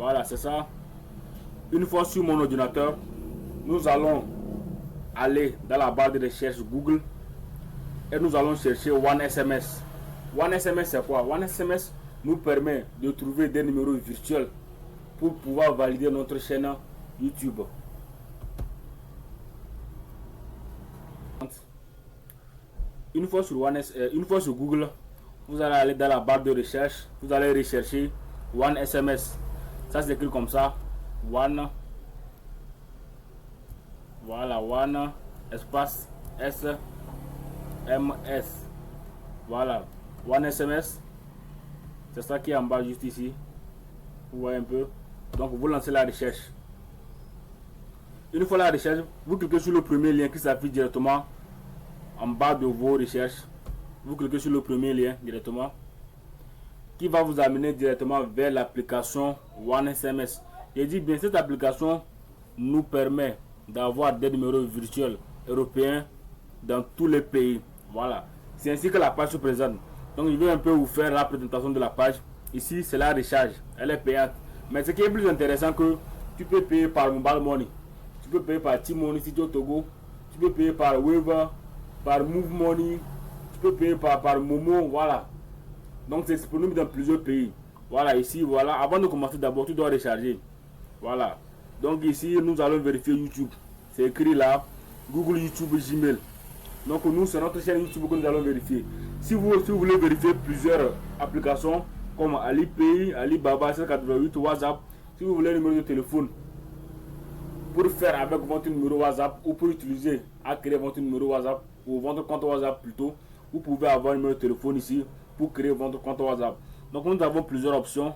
Voilà, c'est ça. Une fois sur mon ordinateur, nous allons aller dans la barre de recherche Google et nous allons chercher OneSMS. OneSMS, c'est quoi? OneSMS nous permet de trouver des numéros virtuels pour pouvoir valider notre chaîne YouTube. Une fois sur Google, vous allez aller dans la barre de recherche, vous allez rechercher OneSMS. Ça s'écrit comme ça, One, voilà, One espace SMS, voilà, OneSMS, c'est ça qui est en bas juste ici, vous voyez un peu. Donc vous lancez la recherche. Une fois la recherche, vous cliquez sur le premier lien qui s'affiche directement en bas de vos recherches. Vous cliquez sur le premier lien directement qui va vous amener directement vers l'application OneSMS. Je dis bien, cette application nous permet d'avoir des numéros virtuels européens dans tous les pays. Voilà, c'est ainsi que la page se présente. Donc je vais un peu vous faire la présentation de la page. Ici c'est la recharge, elle est payante. Mais ce qui est plus intéressant, que tu peux payer par Mobile Money, tu peux payer par T-Money si tu es au Togo, tu peux payer par Wave, par Move Money, tu peux payer par Momo, voilà. Donc c'est disponible dans plusieurs pays. Voilà, ici, voilà. Avant de commencer, d'abord, tu dois recharger. Voilà. Donc ici, nous allons vérifier YouTube. C'est écrit là, Google, YouTube, Gmail. Donc nous, c'est notre chaîne YouTube que nous allons vérifier. Si vous voulez vérifier plusieurs applications comme Alipay, Alibaba, 788, WhatsApp, si vous voulez un numéro de téléphone pour faire avec votre numéro WhatsApp ou pour utiliser à créer votre numéro WhatsApp ou votre compte WhatsApp plutôt, vous pouvez avoir un numéro de téléphone ici pour créer votre compte WhatsApp. Donc nous avons plusieurs options.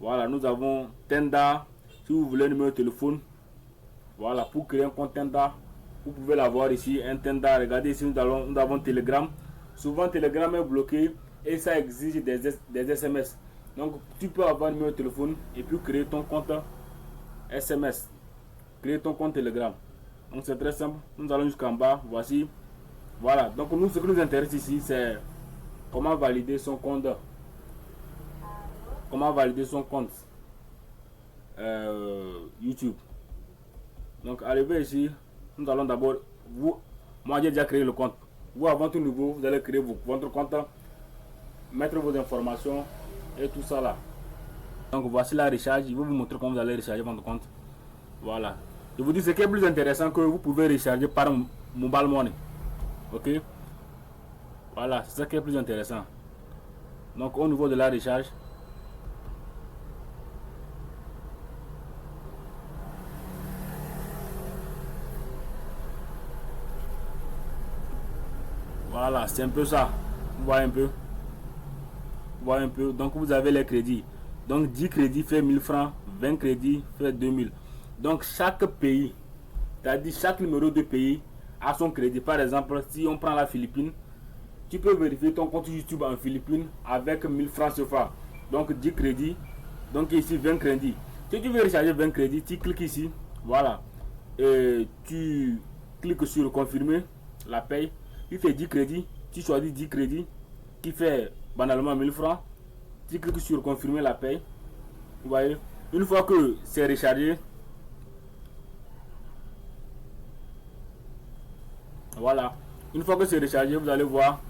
Voilà, nous avons Tenda. Si vous voulez un numéro de téléphone, voilà, pour créer un compte Tenda, vous pouvez l'avoir ici, un Tenda. Regardez ici, nous avons Telegram. Souvent Telegram est bloqué et ça exige des SMS. Donc tu peux avoir un numéro de téléphone et puis créer ton compte SMS, créer ton compte Telegram. Donc c'est très simple. Nous allons jusqu'en bas. Voici. Voilà. Donc nous, ce qui nous intéresse ici, c'est comment valider son compte. Comment valider son compte YouTube. Donc arrivé ici, nous allons d'abord, moi j'ai déjà créé le compte. Vous, à votre niveau, vous allez créer votre compte, mettre vos informations et tout ça là. Donc voici la recharge. Je vais vous montrer comment vous allez recharger votre compte. Voilà. Je vous dis, ce qui est plus intéressant, que vous pouvez recharger par Mobile Money. Ok. Voilà, c'est ça qui est plus intéressant. Donc au niveau de la recharge, voilà, c'est un peu ça. Vous voyez un peu. Vous voyez un peu. Donc vous avez les crédits. Donc 10 crédits fait 1000 francs, 20 crédits fait 2000. Donc chaque pays, c'est-à-dire chaque numéro de pays a son crédit. Par exemple, si on prend la Philippine, tu peux vérifier ton compte YouTube en Philippines avec 1000 francs CFA. Donc 10 crédits. Donc ici 20 crédits. Si tu veux recharger 20 crédits, tu cliques ici. Voilà. Et tu cliques sur confirmer la paye. Il fait 10 crédits. Tu choisis 10 crédits qui fait banalement 1000 francs. Tu cliques sur confirmer la paye. Vous voyez. Une fois que c'est rechargé, voilà. Une fois que c'est rechargé, vous allez voir.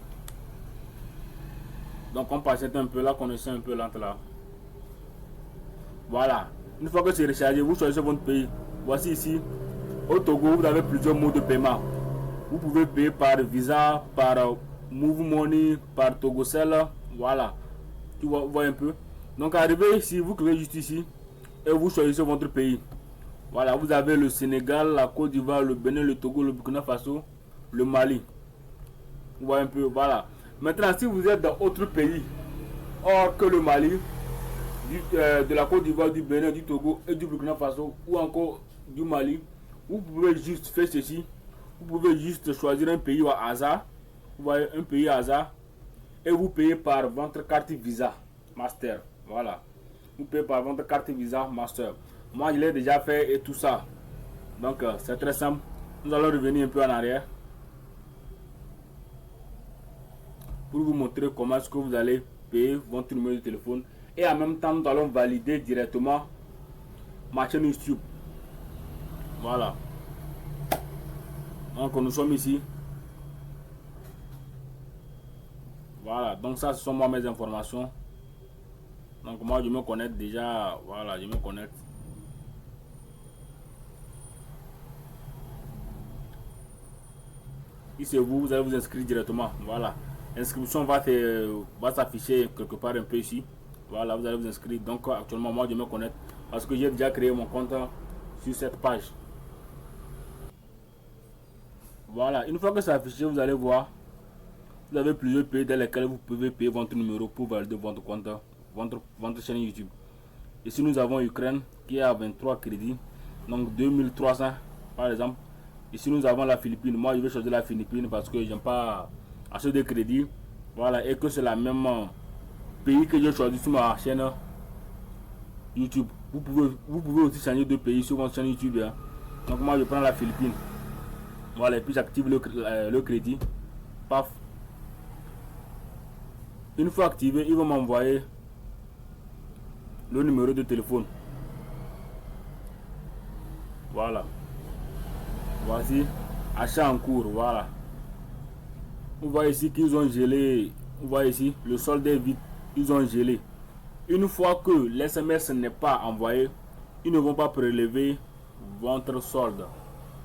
Donc on patiente un peu là, connexion un peu lente là. Voilà. Une fois que c'est rechargé, vous choisissez votre pays. Voici ici. Au Togo, vous avez plusieurs modes de paiement. Vous pouvez payer par Visa, par Move Money, par TogoCell. Voilà. Tu vois un peu. Donc arrivé ici, vous cliquez juste ici et vous choisissez votre pays. Voilà, vous avez le Sénégal, la Côte d'Ivoire, le Bénin, le Togo, le Burkina Faso, le Mali. Vous voyez un peu, voilà. Maintenant, si vous êtes dans autre pays, hors que le Mali, de la Côte d'Ivoire, du Bénin, du Togo et du Burkina Faso, ou encore du Mali, vous pouvez juste faire ceci. Vous pouvez juste choisir un pays au hasard. Vous voyez, un pays au hasard. Et vous payez par votre carte Visa Master. Voilà. Vous payez par votre carte Visa Master. Moi, je l'ai déjà fait et tout ça. Donc, c'est très simple. Nous allons revenir un peu en arrière pour vous montrer comment est-ce que vous allez payer votre numéro de téléphone Et en même temps, nous allons valider directement ma chaîne YouTube. Voilà. Donc nous sommes ici. Voilà. Donc ça, ce sont moi mes informations. Donc moi, je me connecte déjà. Voilà, je me connecte. Si c'est vous, vous allez vous inscrire directement. Voilà. L'inscription va s'afficher quelque part un peu ici. Voilà, vous allez vous inscrire. Donc actuellement, moi, je me connecte parce que j'ai déjà créé mon compte sur cette page. Voilà, une fois que c'est affiché, vous allez voir. Vous avez plusieurs pays dans lesquels vous pouvez payer votre numéro pour valider votre compte, votre chaîne YouTube. Ici, nous avons Ukraine qui est à 23 crédits, donc 2300 par exemple. Ici, nous avons la Philippine. Moi, je vais choisir la Philippine parce que j'aime pas acheter de crédit. Voilà, et que c'est la même pays que j'ai choisi sur ma chaîne YouTube. Vous pouvez aussi changer de pays sur votre chaîne YouTube. Hein. Donc, moi, je prends la Philippine. Voilà, et puis j'active le crédit. Paf. Une fois activé, il va m'envoyer le numéro de téléphone. Voilà. Voici. Achat en cours. Voilà. Vous voyez ici qu'ils ont gelé. Vous voyez ici, le solde est vide. Ils ont gelé. Une fois que l'SMS n'est pas envoyé, ils ne vont pas prélever votre solde.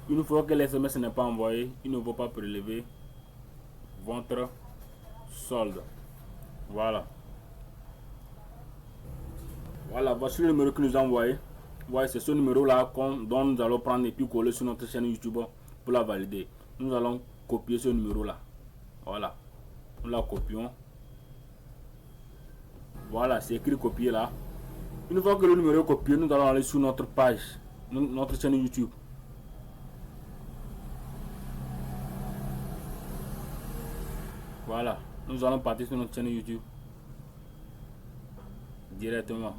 Une fois que l'SMS n'est pas envoyé, ils ne vont pas prélever votre solde. Voilà. Voilà, voici le numéro que nous a envoyé. Ouais, c'est ce numéro-là dont nous allons prendre et puis coller sur notre chaîne YouTube pour la valider. Nous allons copier ce numéro-là. Voilà. Nous la copions. Voilà, c'est écrit copier là. Une fois que le numéro est copié, nous allons aller sur notre page, notre chaîne YouTube. Voilà, nous allons partir sur notre chaîne YouTube directement.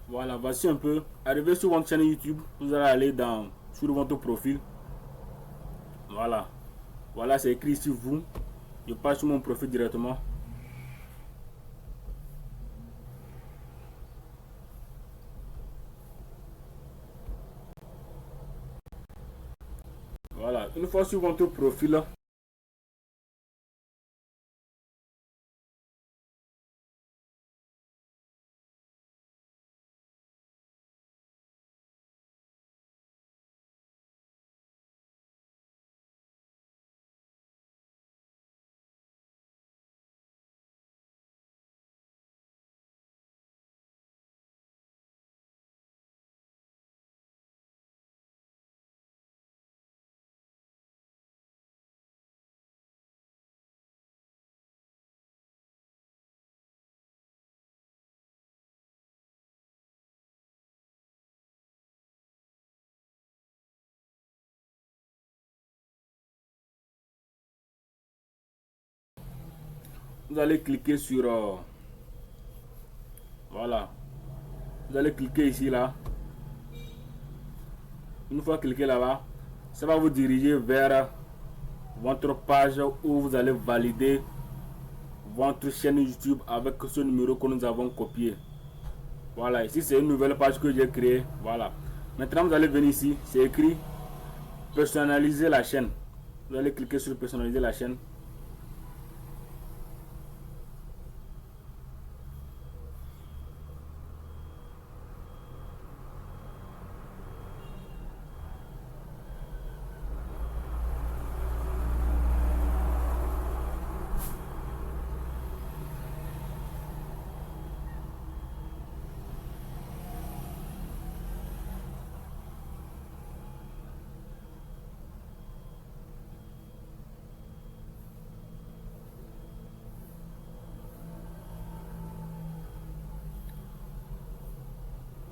Voilà, voici un peu. Arrivé sur votre chaîne YouTube, vous allez aller sur votre profil. Voilà. Voilà, c'est écrit sur vous. Je passe sur mon profil directement. Voilà, une fois sur votre profil, vous allez cliquer sur voilà, vous allez cliquer ici là. Une fois cliqué là-bas, ça va vous diriger vers votre page où vous allez valider votre chaîne YouTube avec ce numéro que nous avons copié. Voilà, ici c'est une nouvelle page que j'ai créée. Voilà. Maintenant vous allez venir ici, c'est écrit personnaliser la chaîne. Vous allez cliquer sur personnaliser la chaîne.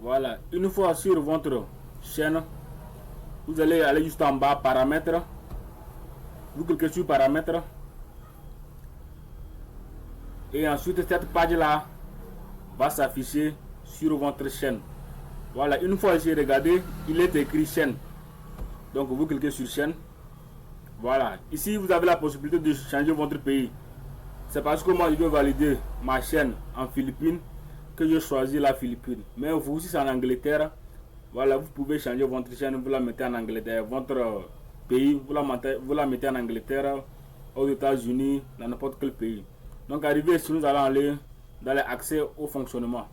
Voilà, une fois sur votre chaîne, vous allez aller juste en bas, paramètres. Vous cliquez sur paramètres. Et ensuite, cette page-là va s'afficher sur votre chaîne. Voilà, une fois j'ai regardé, il est écrit chaîne. Donc, vous cliquez sur chaîne. Voilà, ici, vous avez la possibilité de changer votre pays. C'est parce que moi, je dois valider ma chaîne en Philippines que je choisis la Philippine. Mais vous, si c'est en Angleterre, voilà, vous pouvez changer votre chaîne, vous la mettez en Angleterre. Votre pays, vous la mettez en Angleterre, aux États-Unis, dans n'importe quel pays. Donc, arrivé ici, nous allons aller dans l'accès au fonctionnement.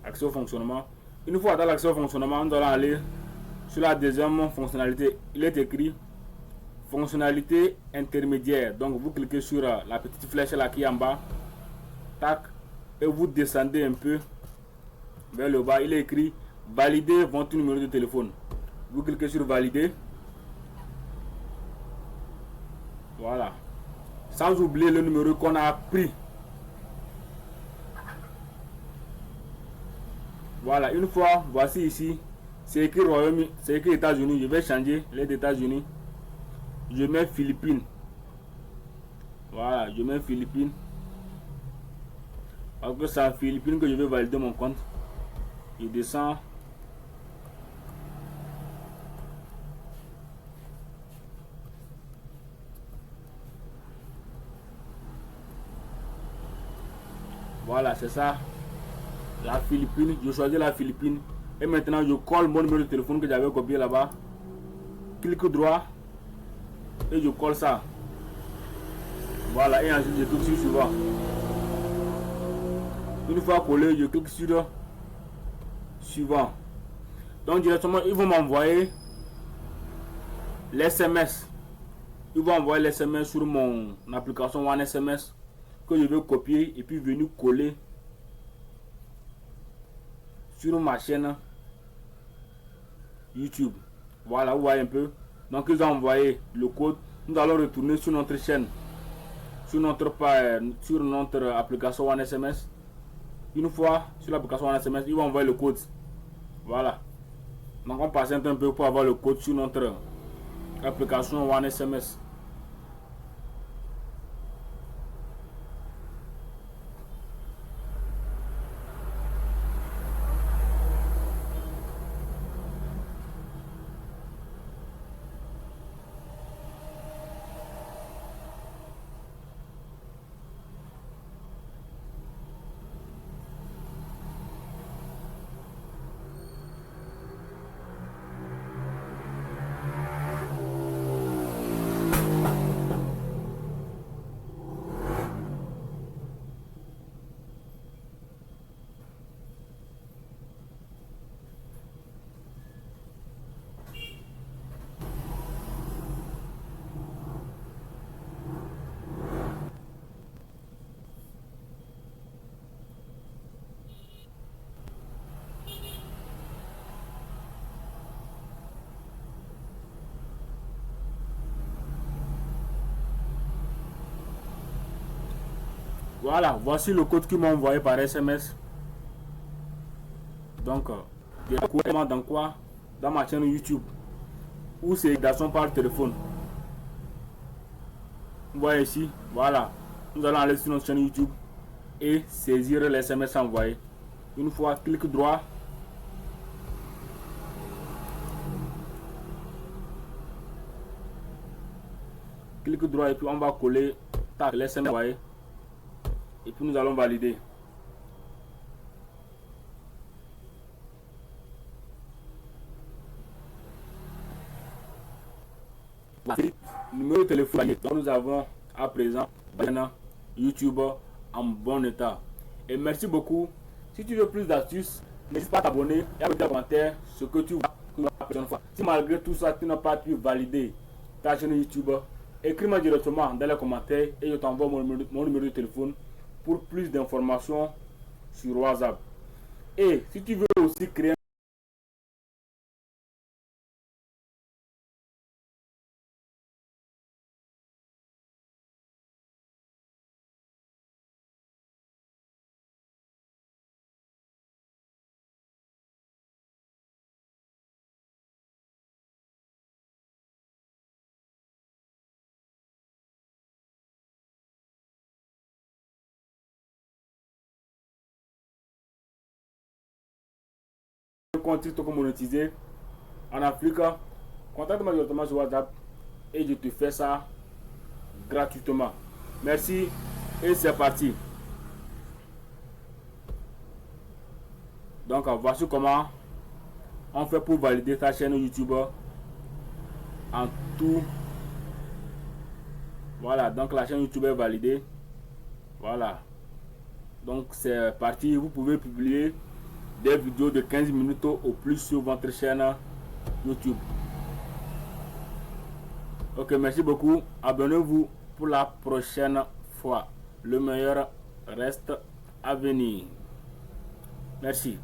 Accès au fonctionnement. Une fois dans l'accès au fonctionnement, nous allons aller sur la deuxième fonctionnalité. Il est écrit fonctionnalité intermédiaire. Donc, vous cliquez sur la petite flèche là qui est en bas. Tac. Et vous descendez un peu vers le bas. Il est écrit valider votre numéro de téléphone. Vous cliquez sur valider. Voilà. Sans oublier le numéro qu'on a pris. Voilà, une fois, voici ici, c'est écrit Royaume, c'est écrit États-Unis. Je vais changer les États-Unis. Je mets Philippines. Voilà, je mets Philippines. Parce que c'est en Philippines que je vais valider mon compte. Je descends. Voilà, c'est ça. La Philippine, je choisis la Philippine. Et maintenant, je colle mon numéro de téléphone que j'avais copié là-bas. Clique droit. Et je colle ça. Voilà, et ensuite je clique sur suivant. Une fois collé, je clique sur suivant. Donc directement, ils vont m'envoyer l'SMS. Ils vont envoyer l'SMS sur mon application One SMS que je vais copier et puis venir coller sur ma chaîne YouTube. Voilà, vous voyez un peu. Donc ils ont envoyé le code. Nous allons retourner sur notre chaîne, sur notre application One SMS. Une fois sur l'application One SMS, ils vont envoyer le code. Voilà. Donc on patiente un peu pour avoir le code sur notre application One SMS. Voilà, voici le code qu'ils m'ont envoyé par SMS. Donc, dans quoi? Dans ma chaîne YouTube. Ou c'est d'action par téléphone. Vous voyez ici, voilà. Nous allons aller sur notre chaîne YouTube et saisir les SMS envoyés. Une fois, clic droit. Clic droit et puis on va coller les SMS envoyés. Et puis nous allons valider. Numéro de téléphone. Donc nous avons à présent YouTube en bon état. Et merci beaucoup. Si tu veux plus d'astuces, n'hésite pas à t'abonner et à mettre en commentaire ce que tu vois la prochaine fois. Si malgré tout ça tu n'as pas pu valider ta chaîne YouTube, écris-moi directement dans les commentaires et je t'envoie mon numéro de téléphone pour plus d'informations sur WhatsApp. Et si tu veux aussi créer un compte TikTok monétisé en Afrique, contacte-moi directement sur WhatsApp et je te fais ça gratuitement. Merci et c'est parti. Donc voici comment on fait pour valider ta chaîne YouTube en tout. Voilà, donc la chaîne YouTube est validée. Voilà, donc c'est parti. Vous pouvez publier des vidéos de 15 minutes au plus sur votre chaîne YouTube. Ok, merci beaucoup. Abonnez-vous pour la prochaine fois. Le meilleur reste à venir. Merci.